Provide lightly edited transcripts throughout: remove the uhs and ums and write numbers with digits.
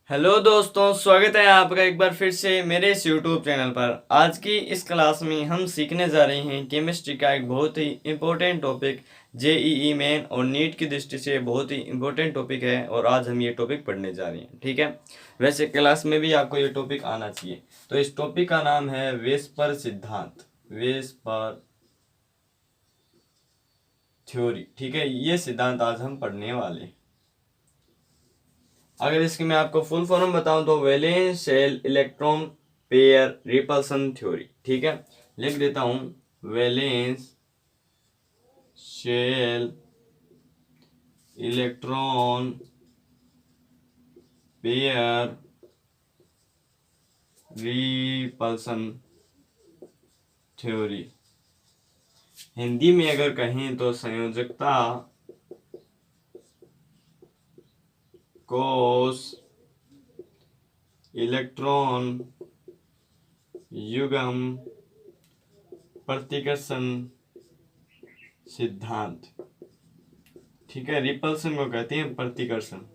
Hello दोस्तों, स्वागत है आपका एक बार फिर से मेरे इस यूट्यूब चैनल पर। आज की इस क्लास में हम सीखने जा रहे हैं केमिस्ट्री का एक बहुत ही इम्पोर्टेंट टॉपिक। जेईई मेन और नीट की दृष्टि से बहुत ही इम्पोर्टेंट टॉपिक है और आज हम ये टॉपिक पढ़ने जा रहे हैं। ठीक है, वैसे क्लास में भी आपको ये टॉपिक आना चाहिए। तो इस टॉपिक का नाम है वेस्पर सिद्धांत, वेस्पर थ्योरी। ठीक है, ये सिद्धांत आज हम पढ़ने वाले हैं। अगर इसकी मैं आपको फुल फॉर्म बताऊं तो valence shell electron pair repulsion theory. ठीक है, लिख देता हूं, valence shell electron pair repulsion theory. Hindi में अगर कहें तो संयोजकता कोष इलेक्ट्रॉन युग्म प्रतिकर्षण सिद्धांत। ठीक है, रिपल्सन को कहते हैं प्रतिकर्षण।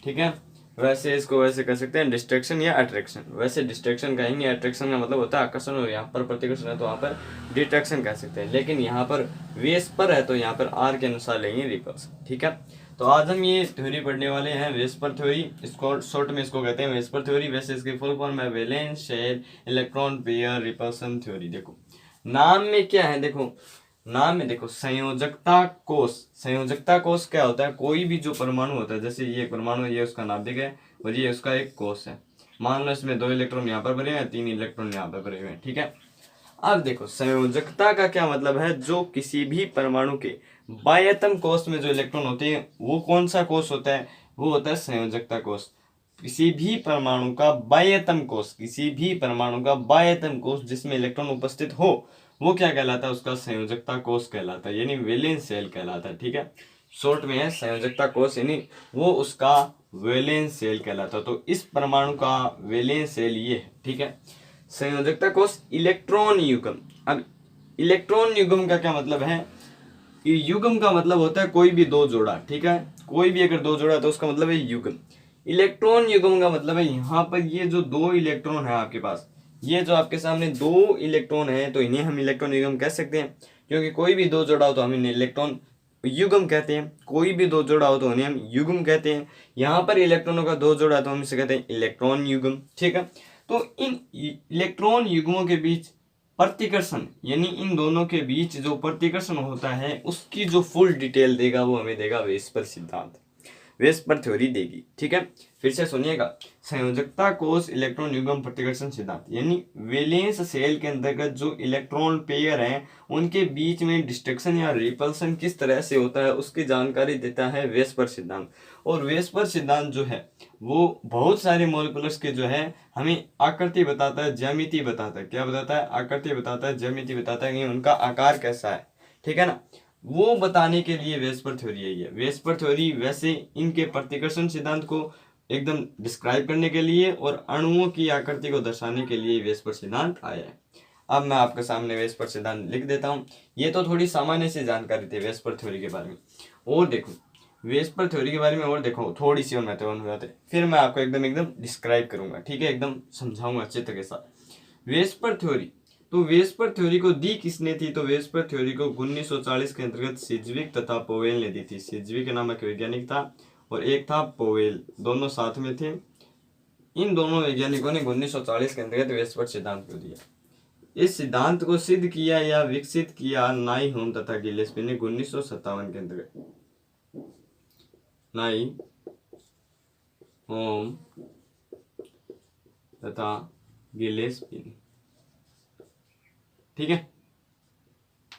ठीक है, वैसे इसको वैसे कह सकते हैं डिस्ट्रैक्शन या अट्रैक्शन। वैसे डिस्ट्रैक्शन कहेंगे, अट्रैक्शन का मतलब होता है आकर्षण, और यहाँ पर प्रतिकर्षण है तो वहाँ पर डिट्रैक्शन कह सकते हैं। लेकिन यहाँ पर वेस्पर है तो यहाँ पर आर के अनुसार लेंगे रिपल्सन। ठीक है, तो आज हम ये थ्योरी पढ़ने वाले हैं, वेस्पर थ्योरी। इसको शॉर्ट में इसको कहते हैं वेस्पर थ्योरी। वैसे इसकी फुल फॉर्म है valence shell electron pair repulsion theory. देखो नाम में क्या है, देखो नाम में देखो संयोजकता कोष। संयोजकता कोष क्या होता है? कोई भी जो परमाणु होता है, जैसे ये परमाणु, ये उसका नाभिक है और ये उसका एक कोष है। मान लो इसमें 2 इलेक्ट्रॉन यहाँ पर भरे हैं, 3 इलेक्ट्रॉन यहाँ पर भरे हुए हैं। ठीक है, अब देखो संयोजकता का क्या मतलब है? जो किसी भी परमाणु के बाह्यतम कोष में जो इलेक्ट्रॉन होते हैं वो कौन सा कोष होता है? वो होता है संयोजकता कोष। किसी भी परमाणु का बाह्यतम कोष, किसी भी परमाणु का बाह्यतम कोष जिसमें इलेक्ट्रॉन उपस्थित हो, वो क्या कहलाता है? उसका संयोजकता कोष कहलाता है, यानी वैलेंस शेल कहलाता है। ठीक है, शॉर्ट में है संयोजकता कोष, यानी वो उसका वैलेंस शेल कहलाता है। तो इस परमाणु का वैलेंस शेल ये है। ठीक है, संयोजकता कोष इलेक्ट्रॉन युग्म। अब इलेक्ट्रॉन युग्म का क्या मतलब है? युग्म का मतलब होता है कोई भी 2 जोड़ा। ठीक है, कोई भी अगर 2 जोड़ा तो उसका मतलब है युग्म। इलेक्ट्रॉन युग्म का मतलब है यहाँ पर ये जो 2 इलेक्ट्रॉन है आपके पास, ये जो आपके सामने 2 इलेक्ट्रॉन है, तो इन्हें हम इलेक्ट्रॉन युग्म कह सकते हैं। क्योंकि कोई भी 2 जोड़ा हो तो हम इन्हें इलेक्ट्रॉन युग्म कहते हैं। कोई भी 2 जोड़ा हो तो उन्हें हम युग्म कहते हैं। यहाँ पर इलेक्ट्रॉनों का 2 जोड़ा तो हम इसे कहते हैं इलेक्ट्रॉन युग्म। ठीक है, तो इन इलेक्ट्रॉन युग्मों के बीच प्रतिकर्षण, यानी इन दोनों के बीच जो प्रतिकर्षण होता है उसकी जो फुल डिटेल देगा वो हमें देगा वेस्पर सिद्धांत, वेस्पर थ्योरी देगी। ठीक है, फिर से सुनिएगा, संयोजकता कोष इलेक्ट्रॉन युग्म प्रतिकर्षण सिद्धांत, यानी वैलेंस शेल के अंतर्गत जो इलेक्ट्रॉन पेयर हैं उनके बीच में डिस्ट्रक्शन या रिपल्सन किस तरह से होता है उसकी जानकारी देता है वेस्पर सिद्धांत। और वेस्पर सिद्धांत जो है वो बहुत सारे मॉलिक्यूल्स के जो है हमें आकृति बताता है, ज्यामिति बताता है। क्या बताता है? आकृति बताता है, ज्यामिति बताता है कि उनका आकार कैसा है। ठीक है ना, वो बताने के लिए वेस्पर थ्योरी आई है। वेस्पर थ्योरी वैसे इनके प्रतिकर्षण सिद्धांत को एकदम डिस्क्राइब करने के लिए और अणुओं की आकृति को दर्शाने के लिए वेस्पर सिद्धांत आया है। अब मैं आपके सामने वेस्पर सिद्धांत लिख देता हूँ। ये तो थोड़ी सामान्य सी जानकारी थी वेस्पर थ्योरी के बारे में। और देखो वेस्पर थ्योरी के बारे में और देखो थोड़ी सी और महत्वपूर्ण हो जाते, फिर मैं आपको एकदम डिस्क्राइब करूंगा। ठीक है, एकदम समझाऊंगा चित्र के साथ वेस्पर थ्योरी। तो वेस्पर थ्योरी को दी किसने थी? तो वेस्पर थ्योरी को 1940 के अंतर्गत सिज्विक तथा पोवेल ने दी थी। सिज्विक नामक वैज्ञानिक था और एक था पोवेल, दोनों साथ में थे। इन दोनों वैज्ञानिकों ने 1940 के अंतर्गत वेस्पर सिद्धांत को दिया। इस सिद्धांत को सिद्ध किया या विकसित किया नाई होम तथा गिलेस्पी ने 1957 के अंतर्गत। नाई होम तथा गिलेस्पी। ठीक है,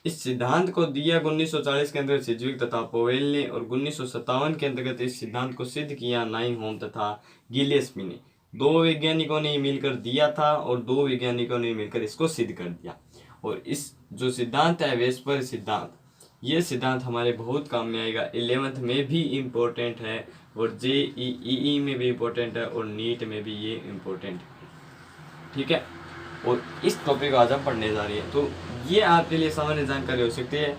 इस सिद्धांत को दिया 1940 के अंतर्गत सिज्विक तथा पोवेल ने और 1957 के अंतर्गत इस सिद्धांत को सिद्ध किया नाई होम तथा गिलेस्पी ने। 2 वैज्ञानिकों ने मिलकर दिया था और 2 वैज्ञानिकों ने मिलकर इसको सिद्ध कर दिया। और इस जो सिद्धांत है वेस्पर सिद्धांत, ये सिद्धांत हमारे बहुत काम में आएगा। 11th में भी इम्पोर्टेंट है और जेईई में भी इम्पोर्टेंट है और नीट में भी ये इम्पोर्टेंट है। ठीक है, और इस टॉपिक को आज हम पढ़ने जा रहे हैं। तो ये आपके लिए सामान्य जानकारी हो सकती है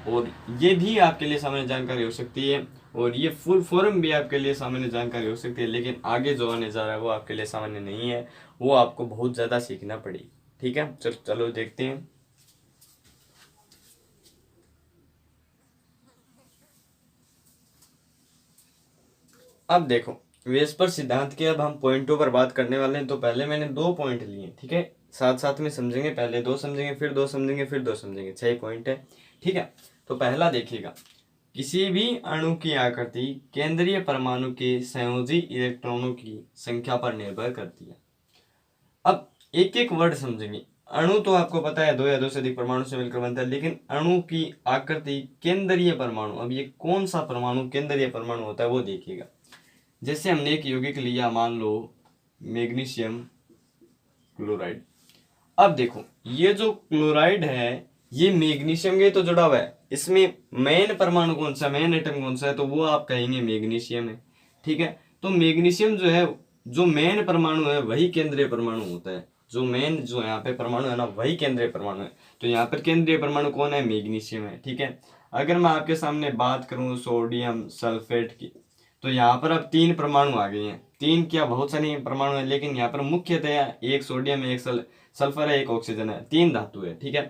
और ये भी आपके लिए सामान्य जानकारी हो सकती है। और ये फुल फॉर्म भी आपके लिए सामान्य जानकारी हो सकती है, लेकिन आगे जो आने जा रहा है वो आपके लिए सामान्य नहीं है, वो आपको बहुत ज़्यादा सीखना पड़ेगी। ठीक है, चलो देखते हैं। अब देखो वेस्पर सिद्धांत के अब हम पॉइंटों पर बात करने वाले हैं। तो पहले मैंने 2 पॉइंट लिए, ठीक है, साथ साथ में समझेंगे, पहले 2 समझेंगे, फिर 2 समझेंगे, फिर 2 समझेंगे, 6 पॉइंट है। ठीक है, तो पहला देखिएगा, किसी भी अणु की आकृति केंद्रीय परमाणु के संयोजी इलेक्ट्रॉनों की संख्या पर निर्भर करती है। अब एक एक वर्ड समझेंगे। अणु तो आपको पता है 2 या 2 से अधिक परमाणु से मिलकर बनता है, लेकिन अणु की आकृति केंद्रीय परमाणु, अब ये कौन सा परमाणु केंद्रीय परमाणु होता है वो देखिएगा। जैसे हमने एक यौगिक लिया, मान लो मैग्नीशियम क्लोराइड। अब देखो ये जो क्लोराइड है ये मैग्नीशियम के तो जुड़ा हुआ है, इसमें मेन परमाणु कौन सा, मेन एटम कौन सा है, तो वो आप कहेंगे मैग्नीशियम है। ठीक है, तो मैग्नीशियम जो है, जो मेन परमाणु है वही केंद्रीय परमाणु होता है, जो मेन जो यहाँ पे परमाणु है ना वही केंद्रीय परमाणु है। तो यहाँ पर केंद्रीय परमाणु कौन है, मैग्नीशियम है। ठीक है, अगर मैं आपके सामने बात करूं सोडियम सल्फेट की, तो यहाँ पर अब 3 परमाणु आ गए हैं, 3 क्या बहुत सारे परमाणु है, लेकिन यहाँ पर मुख्यतया एक सोडियम है, एक सल्फर है, एक ऑक्सीजन है, 3 धातु है। ठीक है,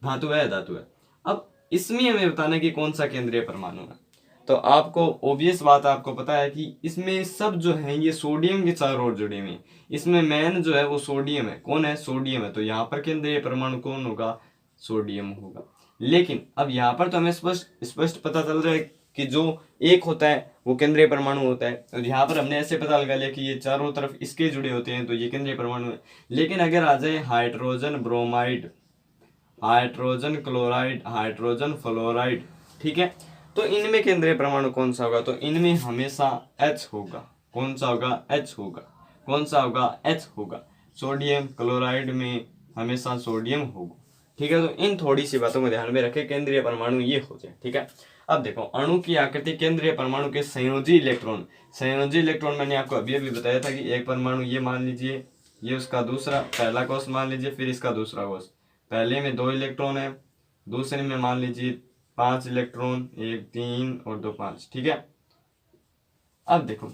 धातु है, धातु है। अब इसमें हमें बताना है कि कौन सा केंद्रीय परमाणु है। तो आपको ऑब्वियस बात आपको पता है कि इसमें सब जो है ये सोडियम के चारों ओर जुड़े हुए हैं, इसमें मेन जो है वो सोडियम है। कौन है, सोडियम है। तो यहाँ पर केंद्रीय परमाणु कौन होगा, सोडियम होगा। लेकिन अब यहाँ पर तो हमें स्पष्ट स्पष्ट पता चल रहा है कि जो एक होता है वो केंद्रीय परमाणु होता है, और यहाँ पर हमने ऐसे पता लगा लिया कि ये चारों तरफ इसके जुड़े होते हैं तो ये केंद्रीय परमाणु है। लेकिन अगर आ जाए hydrogen bromide, hydrogen chloride, hydrogen fluoride, ठीक है, तो इनमें केंद्रीय परमाणु कौन सा होगा, तो इनमें हमेशा H होगा। कौन सा होगा, H होगा। कौन सा होगा, H होगा। सोडियम क्लोराइड में हमेशा सोडियम होगा। ठीक है, तो इन थोड़ी सी बातों को ध्यान में रखें, केंद्रीय परमाणु ये हो जाए। ठीक है, अब देखो अणु की आकृति केंद्रीय परमाणु के संयोजी इलेक्ट्रॉन, संयोजी इलेक्ट्रॉन मैंने आपको अभी अभी बताया था कि एक परमाणु ये मान लीजिए, ये उसका दूसरा पहला कोष मान लीजिए, फिर इसका दूसरा कोष, पहले में 2 इलेक्ट्रॉन है, दूसरे में मान लीजिए 5 इलेक्ट्रॉन, 1 3 और 2 5। ठीक है, अब देखो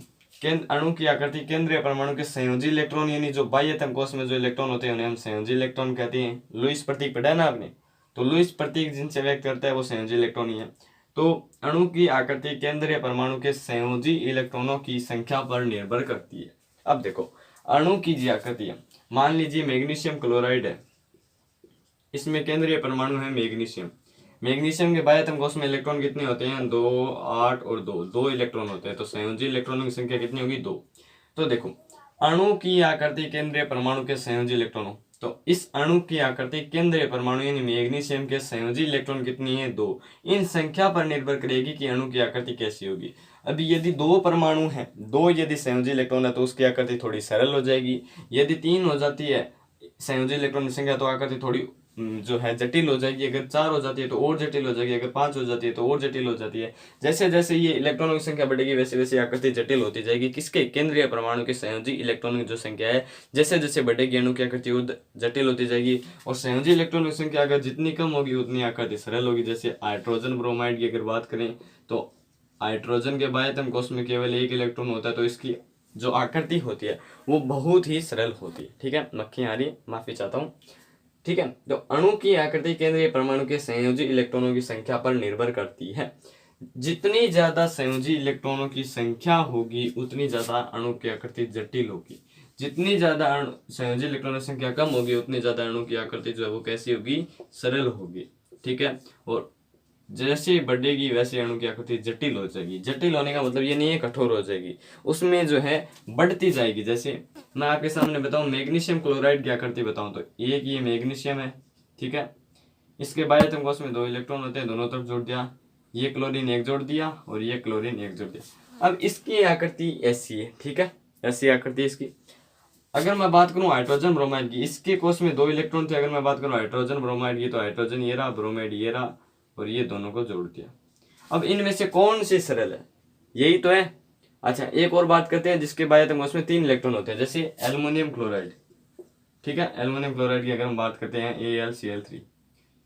अणु की आकृति केंद्रीय परमाणु के संयोजी इलेक्ट्रॉन, यानी जो बाह्यतम कोष में जो इलेक्ट्रॉन होते हैं उन्हें हम संयोजी इलेक्ट्रॉन कहते हैं। लुईस प्रतीक पढ़ा है ना आपने, तो लुईस प्रतीक जिनसे व्यक्त करता है वो संयोजी इलेक्ट्रॉन ही है। तो अणु की आकृति केंद्रीय परमाणु के संयोजी इलेक्ट्रॉनों की संख्या पर निर्भर करती है। अब देखो अणु की जी आकृति है, मान लीजिए मैग्नीशियम क्लोराइड है, इसमें केंद्रीय परमाणु है मैग्नीशियम। मैग्नीशियम के बाह्यतम कोष में इलेक्ट्रॉन कितने होते हैं, 2 8 और 2, 2 इलेक्ट्रॉन होते हैं। तो संयोजी इलेक्ट्रॉनों की संख्या कितनी होगी, 2। तो देखो अणु की आकृति केंद्रीय परमाणु के संयोजी इलेक्ट्रॉनों, तो इस अणु की आकृति केंद्रीय परमाणु यानी मैग्नीशियम के संयोजी इलेक्ट्रॉन कितनी है, 2। इन संख्या पर निर्भर करेगी कि अणु की आकृति कैसी होगी। अभी यदि 2 परमाणु है, 2 यदि संयोजी इलेक्ट्रॉन है तो उसकी आकृति थोड़ी सरल हो जाएगी। यदि 3 हो जाती है संयोजी इलेक्ट्रॉन की संख्या तो आकृति थोड़ी जो है जटिल हो जाएगी। अगर 4 हो जाती है तो और जटिल हो जाएगी, अगर 5 हो जाती है तो और जटिल हो जाती है। जैसे जैसे ये इलेक्ट्रॉनों की संख्या बढ़ेगी वैसे वैसे आकृति जटिल होती जाएगी। किसके, केंद्रीय परमाणु के संयोजी इलेक्ट्रॉनों की जो संख्या है जैसे जैसे बढ़ेगी अणु की आकृति जटिल होती जाएगी। और संयोजी इलेक्ट्रॉनों की संख्या अगर जितनी कम होगी उतनी आकृति सरल होगी। जैसे हाइड्रोजन ब्रोमाइड की अगर बात करें तो हाइड्रोजन के बाह्यतम कोष में केवल 1 इलेक्ट्रॉन होता है, तो इसकी जो आकृति होती है वो बहुत ही सरल होती है। ठीक है, मक्खी आ रही है, माफी चाहता हूँ। ठीक है, तो अणु की आकृति केंद्रीय परमाणु के संयोजी इलेक्ट्रॉनों की संख्या पर निर्भर करती है। जितनी ज्यादा संयोजी इलेक्ट्रॉनों की संख्या होगी उतनी ज्यादा अणु की आकृति जटिल होगी। जितनी ज्यादा संयोजी इलेक्ट्रॉनों की संख्या कम होगी उतनी ज्यादा अणु की आकृति जो है वो कैसी होगी, सरल होगी। ठीक है, और जैसे बढ़ेगी वैसे अणु की आकृति जटिल हो जाएगी। जटिल होने का मतलब ये नहीं है कठोर हो जाएगी, उसमें जो है बढ़ती जाएगी। जैसे मैं आपके सामने बताऊं मैग्नीशियम क्लोराइड की आकृति बताऊं तो एक ये मैग्नीशियम है, ठीक है, इसके बाह्यतम कोष में 2 इलेक्ट्रॉन होते हैं, दोनों तरफ जोड़ दिया, ये क्लोरीन 1 जोड़ दिया और ये क्लोरीन 1 जोड़ दिया। अब इसकी आकृति ऐसी है, ठीक है, ऐसी आकृति इसकी। अगर मैं बात करूं हाइड्रोजन ब्रोमाइड की, इसके कोष में 2 इलेक्ट्रॉन थे। अगर मैं बात करूं हाइड्रोजन ब्रोमाइड की तो हाइड्रोजन ये रहा, ब्रोमाइड ये रहा और ये दोनों को जोड़ दिया। अब इनमें से कौन सी सरल है, यही तो है। अच्छा एक और बात करते हैं जिसके बाह्यतम कोष में 3 इलेक्ट्रॉन होते हैं, जैसे एल्युमिनियम क्लोराइड। ठीक है, एल्युमिनियम क्लोराइड की अगर हम बात करते हैं AlCl3,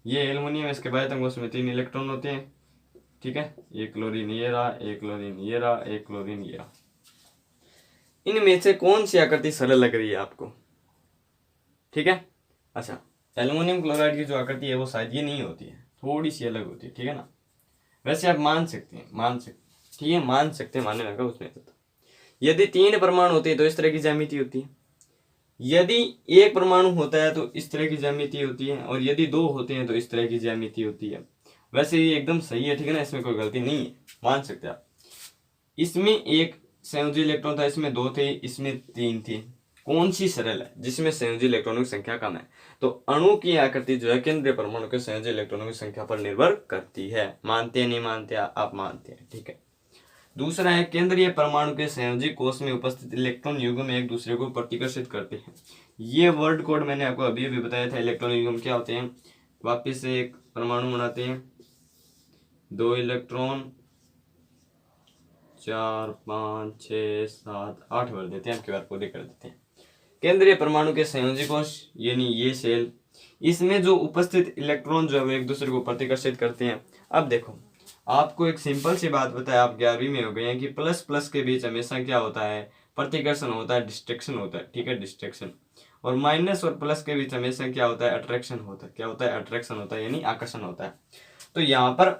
ये एल्युमिनियम, इसके बाह्यतम कोष में 3 इलेक्ट्रॉन होते हैं। ठीक है, एक क्लोरीन ये रहा, एक क्लोरीन ये रहा, एक क्लोरीन ये रहा। इनमें से कौन सी आकृति सरल लग रही है आपको? ठीक है, अच्छा एल्युमिनियम क्लोराइड की जो आकृति है वो शायद ये नहीं होती है, थोड़ी सी अलग होती है, ठीक है ना। वैसे आप मान सकते हैं, मान सकते, ठीक है, मान सकते हैं, मानने लगा उसमें तो। यदि 3 परमाणु होते हैं तो इस तरह की ज्यामिति होती है, यदि 1 परमाणु होता है तो इस तरह की ज्यामिति होती है, और यदि 2 होते हैं तो इस तरह की ज्यामिति होती है। वैसे ये एकदम सही है, ठीक है ना, इसमें कोई गलती नहीं है, मान सकते हैं आप। इसमें एक संयोजी इलेक्ट्रॉन था, इसमें 2 थे, इसमें 3 थे। कौन सी सरल है? जिसमें संयोजी इलेक्ट्रॉनों की संख्या कम है। तो अणु की आकृति जो है केंद्रीय परमाणु के संयोजी इलेक्ट्रॉनों की संख्या पर निर्भर करती है। मानते हैं नहीं मानते? आप मानते हैं, ठीक है। दूसरा है केंद्रीय परमाणु के संयोजी कोष में उपस्थित इलेक्ट्रॉन युग्म एक दूसरे को प्रतिकर्षित करते हैं। ये वर्ड कोड मैंने आपको अभी भी बताया था। इलेक्ट्रॉन युग्म क्या होते हैं? वापिस से एक परमाणु बनाते हैं, 2 इलेक्ट्रॉन, 4 5 6 7 8 भर देते हैं, आपके बार पूरे कर देते हैं। केंद्रीय परमाणु के संयोजी कोष यानी ये सेल, इसमें जो उपस्थित इलेक्ट्रॉन जो है वो एक दूसरे को प्रतिकर्षित करते हैं। अब देखो, आपको एक सिंपल सी बात बताया, आप 11वीं में हो गए हैं कि प्लस प्लस के बीच हमेशा क्या होता है? प्रतिकर्षण होता है, डिस्ट्रैक्शन होता है, ठीक है, डिस्ट्रैक्शन। और माइनस और प्लस के बीच हमेशा क्या होता है? अट्रैक्शन होता है। क्या होता है? अट्रैक्शन होता है, यानी आकर्षण होता है। तो यहाँ पर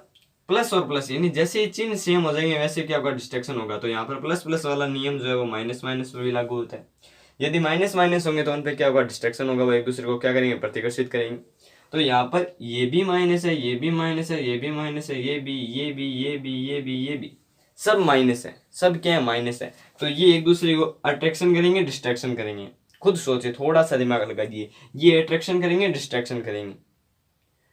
प्लस और प्लस यानी जैसे ही चिन्ह सेम हो जाएंगे वैसे क्या होगा? डिस्ट्रैक्शन होगा। तो यहाँ पर प्लस प्लस वाला नियम जो है वो माइनस माइनस पर भी लागू होता है। यदि माइनस माइनस होंगे तो उन पर क्या होगा? डिस्ट्रैक्शन होगा, वो एक दूसरे को क्या करेंगे? प्रतिकर्षित करेंगे। तो यहाँ पर ये भी माइनस है, ये भी माइनस है, ये भी माइनस है, ये भी, ये भी, ये भी, ये भी, ये भी, सब माइनस है। सब क्या है? माइनस है। तो ये एक दूसरे को अट्रैक्शन करेंगे, डिस्ट्रैक्शन करेंगे। खुद सोचे, थोड़ा सा दिमाग लगाइए। ये अट्रैक्शन करेंगे, डिस्ट्रैक्शन करेंगे,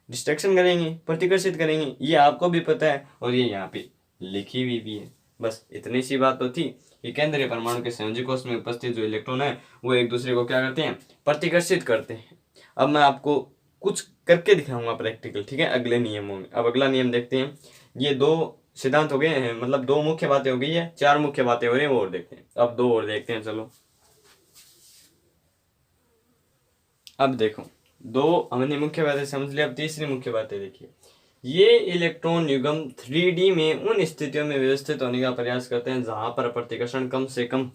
डिस्ट्रैक्शन करेंगे, प्रतिकर्षित करेंगे। ये आपको भी पता है और ये यहाँ पे लिखी हुई भी है। बस इतनी सी बात तो थी कि केंद्रीय परमाणु के संयोजी कोष में उपस्थित जो इलेक्ट्रॉन है वो एक दूसरे को क्या करते हैं? प्रतिकर्षित करते हैं। अब मैं आपको कुछ करके दिखाऊंगा प्रैक्टिकल, ठीक है, अगले नियमों में। अब अगला नियम देखते हैं। ये 2 सिद्धांत हो गए हैं, मतलब 2 मुख्य बातें हो गई है, 4 मुख्य बातें हो रही हैं, वो और देखते हैं। अब 2 और देखते हैं, चलो। अब देखो, 2 हमने मुख्य बातें समझ लिया। अब तीसरी मुख्य बातें देखिए। ये इलेक्ट्रॉन युग्म 3D में उन स्थितियों में व्यवस्थित होने का प्रयास करते हैं जहां पर प्रतिकर्षण कम से कम।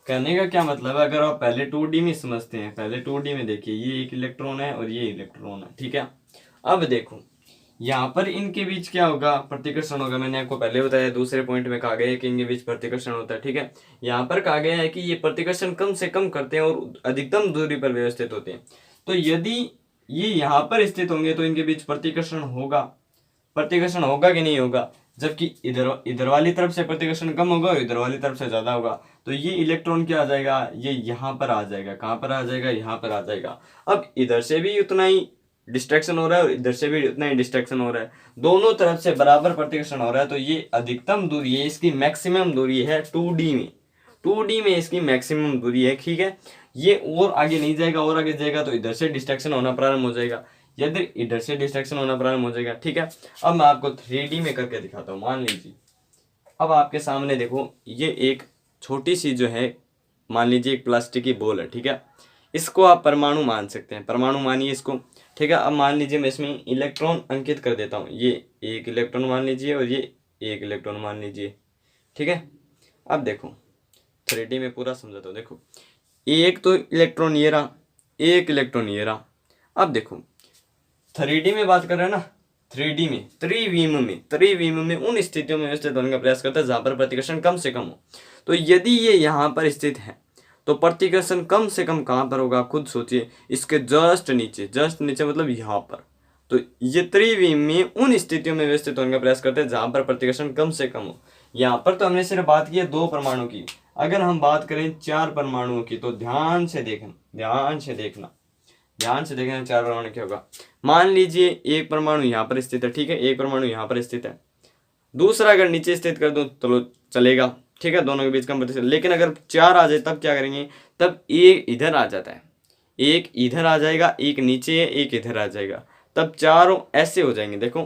कहने का क्या मतलब है? अगर आप पहले 2D में समझते हैं, पहले 2D में देखिए, ये एक इलेक्ट्रॉन है और ये इलेक्ट्रॉन है, ठीक है। अब देखो यहाँ पर इनके बीच क्या होगा? प्रतिकर्षण होगा। मैंने आपको पहले बताया, दूसरे पॉइंट में कहा गया है कि इनके बीच प्रतिकर्षण होता है, ठीक है। यहाँ पर कहा गया है कि ये प्रतिकर्षण कम से कम करते हैं और अधिकतम दूरी पर व्यवस्थित होते हैं। तो यदि ये यहाँ पर स्थित होंगे तो इनके बीच प्रतिकर्षण होगा। प्रतिकर्षण होगा कि नहीं होगा? जबकि इधर वाली तरफ से प्रतिकर्षण कम होगा और इधर वाली तरफ से ज्यादा होगा। तो ये इलेक्ट्रॉन क्या आ जाएगा? ये यहाँ पर आ जाएगा। कहाँ पर आ जाएगा? यहाँ पर आ जाएगा। अब इधर से भी उतना ही डिस्ट्रैक्शन हो रहा है और इधर से भी उतना ही डिस्ट्रैक्शन हो रहा है, दोनों तरफ से बराबर प्रतिकर्षण हो रहा है। तो ये अधिकतम दूरी है, इसकी मैक्सिमम दूरी है 2D में। 2D में इसकी मैक्सिमम दूरी है, ठीक है। ये और आगे नहीं जाएगा, और आगे जाएगा तो इधर से डिस्ट्रैक्शन होना प्रारंभ हो जाएगा, यदि इधर से डिस्ट्रैक्शन होना प्रारंभ हो जाएगा, ठीक है। अब मैं आपको 3D में करके दिखाता हूँ। मान लीजिए अब आपके सामने देखो, ये एक छोटी सी जो है, मान लीजिए एक प्लास्टिक की बॉल है, ठीक है। इसको आप परमाणु मान सकते हैं, परमाणु मानिए इसको, ठीक है। अब मान लीजिए मैं इसमें इलेक्ट्रॉन अंकित कर देता हूँ। ये 1 इलेक्ट्रॉन मान लीजिए और ये 1 इलेक्ट्रॉन मान लीजिए, ठीक है। अब देखो 3D में पूरा समझाता हूँ। देखो, एक तो इलेक्ट्रॉन ये रहा, 1 इलेक्ट्रॉन ये रहा। अब देखो 3D में बात कर रहे हैं ना, 3D में, त्रिविम में उन स्थितियों में व्यवस्थित होने का प्रयास करता है जहां पर प्रतिकर्षण कम से कम हो। तो यदि ये यहाँ पर स्थित है तो प्रतिकर्षण कम से कम कहाँ पर होगा? खुद सोचिए, इसके जस्ट नीचे मतलब यहाँ पर। तो ये त्रिविम में उन स्थितियों में व्यवस्थित होने का प्रयास करते हैं जहां पर प्रतिकर्षण कम से कम हो। यहाँ पर तो हमने सिर्फ बात की है 2 परमाणु की। अगर हम बात करें 4 परमाणुओं की तो ध्यान से देखना 4 परमाणु क्या होगा। मान लीजिए 1 परमाणु यहाँ पर स्थित है, ठीक है, 1 परमाणु यहाँ पर स्थित है। दूसरा अगर नीचे स्थित कर दो तो चलेगा, ठीक है, दोनों के बीच कम प्रतिशत। लेकिन अगर 4 आ जाए तब क्या करेंगे? तब 1 इधर आ जाता है, 1 इधर आ जाएगा, 1 नीचे है, 1 इधर आ जाएगा। तब 4 ऐसे हो जाएंगे। देखो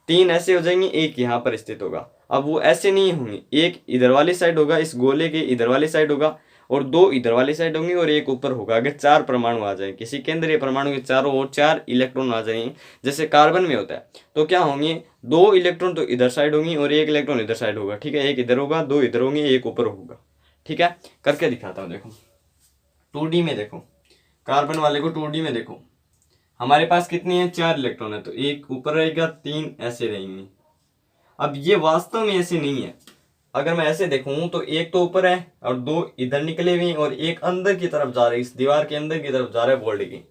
3 ऐसे हो जाएंगे, 1 यहाँ पर स्थित होगा। अब वो ऐसे नहीं होंगे, 1 इधर वाली साइड होगा, इस गोले के इधर वाली साइड होगा और 2 इधर वाली साइड होंगी और एक ऊपर होगा। अगर 4 परमाणु आ जाए किसी केंद्रीय परमाणु के चारों ओर 4 इलेक्ट्रॉन आ जाए जैसे कार्बन में होता है, तो क्या होंगे 2 इलेक्ट्रॉन तो इधर साइड होंगी और 1 इलेक्ट्रॉन इधर साइड होगा। ठीक है, एक इधर होगा, 2 इधर होंगे, एक ऊपर होगा। ठीक है, करके दिखाता हूँ। देखो 2D में देखो, कार्बन वाले को 2D में देखो, हमारे पास कितनी है 4 इलेक्ट्रॉन है, तो एक ऊपर रहेगा, 3 ऐसे रहेंगे। अब ये वास्तव में ऐसे नहीं है, अगर मैं ऐसे देखूं तो एक तो ऊपर है और 2 इधर निकले हुए हैं और एक अंदर की तरफ जा रहा है, इस दीवार के अंदर की तरफ जा रहा है बोल्ड की।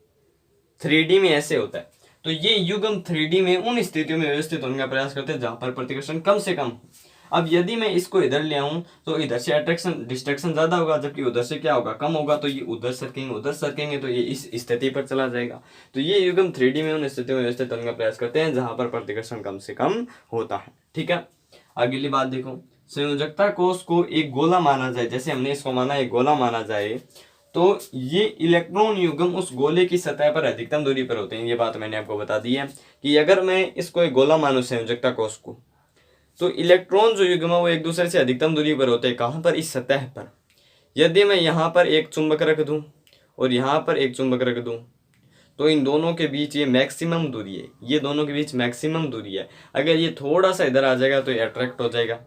3D में ऐसे होता है। तो ये युग्म 3D में उन स्थितियों में व्यवस्थित होने का प्रयास करते हैं जहां पर प्रतिकर्षण कम से कम। अब यदि मैं इसको इधर ले आऊं तो इधर से अट्रैक्शन डिस्ट्रैक्शन ज्यादा होगा, जबकि उधर से क्या होगा कम होगा। तो ये उधर सरकेंगे तो ये इस स्थिति पर चला जाएगा। तो ये युग्म 3D में उन स्थितियों में व्यवस्थित होने का प्रयास करते हैं जहां पर प्रतिकर्षण कम से कम होता है। ठीक है, अगली बात देखो, संयोजकता कोष को एक गोला माना जाए, जैसे हमने इसको माना एक गोला माना जाए, तो ये इलेक्ट्रॉन युग्म उस गोले की सतह पर अधिकतम दूरी पर होते हैं। ये बात मैंने आपको बता दी है कि अगर मैं इसको एक गोला मानूं संयोजकता कोष को, तो इलेक्ट्रॉन जो युग्म है वो एक दूसरे से अधिकतम दूरी पर होते हैं। कहाँ पर? इस सतह पर। यदि मैं यहाँ पर एक चुंबक रख दूं और यहाँ पर एक चुंबक रख दूं, तो इन दोनों के बीच ये मैक्सिमम दूरी है, ये दोनों के बीच मैक्सिमम दूरी है। अगर ये थोड़ा सा इधर आ जाएगा तो ये अट्रैक्ट हो जाएगा,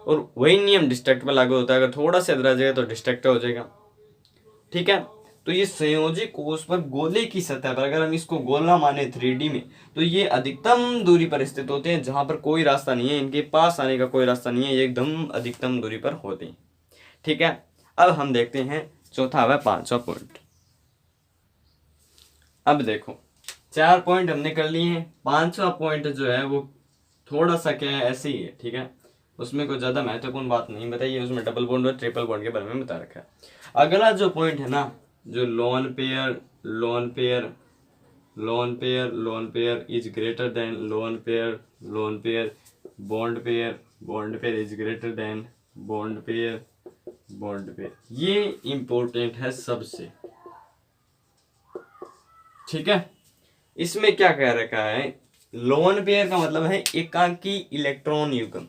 और वही नियम डिस्ट्रैक्ट पर लागू होता है, अगर थोड़ा सा इधर आ जाएगा तो डिस्ट्रैक्ट हो जाएगा। ठीक है, तो ये संयोजी कोष पर गोले की सतह पर अगर हम इसको गोला माने 3D में, तो ये अधिकतम दूरी पर स्थित होते हैं जहां पर कोई रास्ता नहीं है, इनके पास आने का कोई रास्ता नहीं है, ये एकदम अधिकतम दूरी पर होते हैं। ठीक है, अब हम देखते हैं चौथा है 5वां पॉइंट। अब देखो 4 पॉइंट हमने कर लिए हैं, 5वां पॉइंट जो है वो थोड़ा सा क्या है ऐसे ही है। ठीक है, उसमें कोई ज्यादा महत्वपूर्ण बात नहीं बताई है, उसमें डबल बॉन्ड और ट्रिपल बॉन्ड के बारे में बता रखा है। अगला जो पॉइंट है ना, जो lone pair is greater than lone pair bond pair is greater than bond pair, ये इंपॉर्टेंट है सबसे। ठीक है, इसमें क्या कह रखा है, लोन पेयर का मतलब है एकांकी इलेक्ट्रॉन युग्म।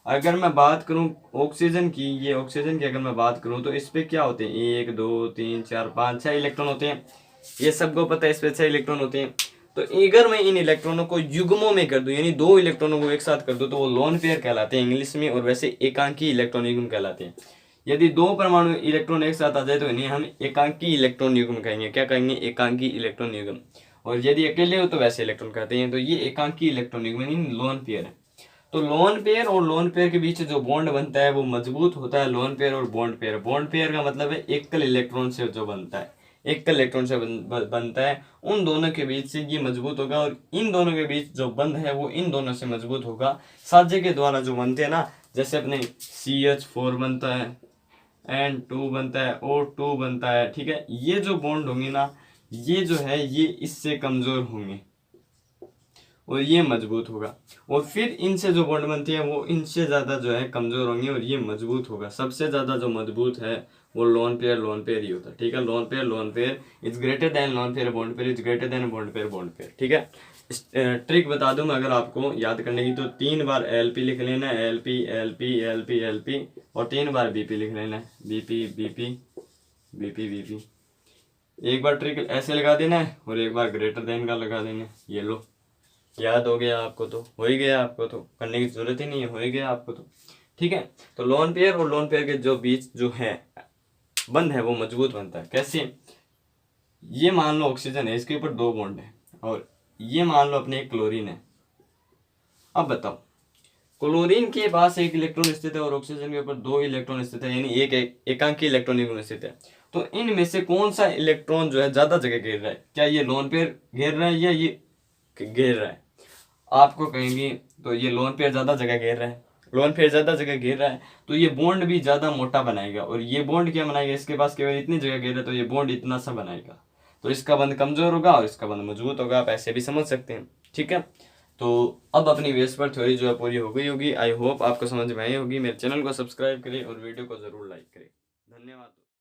अगर मैं बात करूं ऑक्सीजन की, ये ऑक्सीजन की अगर मैं बात करूं तो इस पे क्या होते हैं 1 2 3 4 5 6 इलेक्ट्रॉन होते हैं, ये सबको पता है, इस पे 6 इलेक्ट्रॉन होते हैं। तो अगर मैं इन इलेक्ट्रॉनों को युग्मों में कर दूं, यानी 2 इलेक्ट्रॉनों को एक साथ कर दूं, तो वो लोन पेयर कहलाते हैं इंग्लिश में, और वैसे एकांकी इलेक्ट्रॉन युग्म कहलाते हैं। यदि 2 परमाणु इलेक्ट्रॉन एक साथ आ जाए तो इन्हें हम एकांकी इलेक्ट्रॉन युग्म कहेंगे। क्या कहेंगे? एकांकी इलेक्ट्रॉन युग्म। और यदि अकेले हो तो वैसे इलेक्ट्रॉन कहते हैं। तो ये एकांकी इलेक्ट्रॉन युग्म यानी लोन पेयर है। तो लोन पेयर और लोन पेयर के बीच जो बॉन्ड बनता है वो मजबूत होता है। लोन पेयर और बॉन्ड पेयर का मतलब है एकल इलेक्ट्रॉन से जो बनता है, एकल इलेक्ट्रॉन से बनता है, उन दोनों के बीच से ये मजबूत होगा, और इन दोनों के बीच जो बंध है वो इन दोनों से मजबूत होगा। साझे के द्वारा जो बनते हैं ना, जैसे अपने CH4 बनता है, N2 बनता है, O2 बनता है। ठीक है, ये जो बॉन्ड होंगे ना, ये जो है ये इससे कमजोर होंगे और ये मजबूत होगा, और फिर इनसे जो बॉन्ड बनती है वो इनसे ज्यादा जो है कमजोर होंगे और ये मजबूत होगा। सबसे ज्यादा जो मजबूत है वो लोन पेयर ही होता है। ठीक है, lone pair is greater than lone pair bond pair is greater than bond pair. ठीक है, ट्रिक बता दूं मैं अगर आपको याद करने की, तो 3 बार LP लिख लेना है, LP और 3 बार BP लिख लेना है, BP। एक बार ट्रिक ऐसे लगा देना है और एक बार ग्रेटर देन का लगा देना है। ये लो, याद हो गया आपको, तो हो ही गया, आपको तो करने की जरूरत ही नहीं है, हो ही गया आपको तो। ठीक है, तो लोन पेयर और लोन पेयर के जो बीच जो है बंध है वो मजबूत बनता है। कैसे? ये मान लो ऑक्सीजन है, इसके ऊपर 2 बॉन्ड है, और ये मान लो अपने क्लोरीन है। अब बताओ, क्लोरीन के पास 1 इलेक्ट्रॉन स्थित है और ऑक्सीजन के ऊपर 2 इलेक्ट्रॉन स्थित है, यानी एक एकांकी इलेक्ट्रॉन युग्म स्थित है। तो इनमें से कौन सा इलेक्ट्रॉन जो है ज्यादा जगह घेर रहा है? क्या ये लोन पेयर घेर रहा है या ये घेर रहा है? आपको कहेंगे तो ये लोन पेयर ज्यादा जगह घेर रहा है। लोन पेयर ज्यादा जगह घेर रहा है तो ये बॉन्ड भी ज्यादा मोटा बनाएगा, और ये बॉन्ड क्या बनाएगा? इसके पास केवल इतनी जगह घेर रहा है तो ये बॉन्ड इतना सा बनाएगा, तो इसका बंध कमजोर होगा और इसका बंध मजबूत होगा। आप ऐसे भी समझ सकते हैं। ठीक है, तो अब अपनी वेस्पर थ्योरी जो है पूरी हो गई होगी। आई होप आपको समझ में आई होगी। मेरे चैनल को सब्सक्राइब करें और वीडियो को जरूर लाइक करें। धन्यवाद।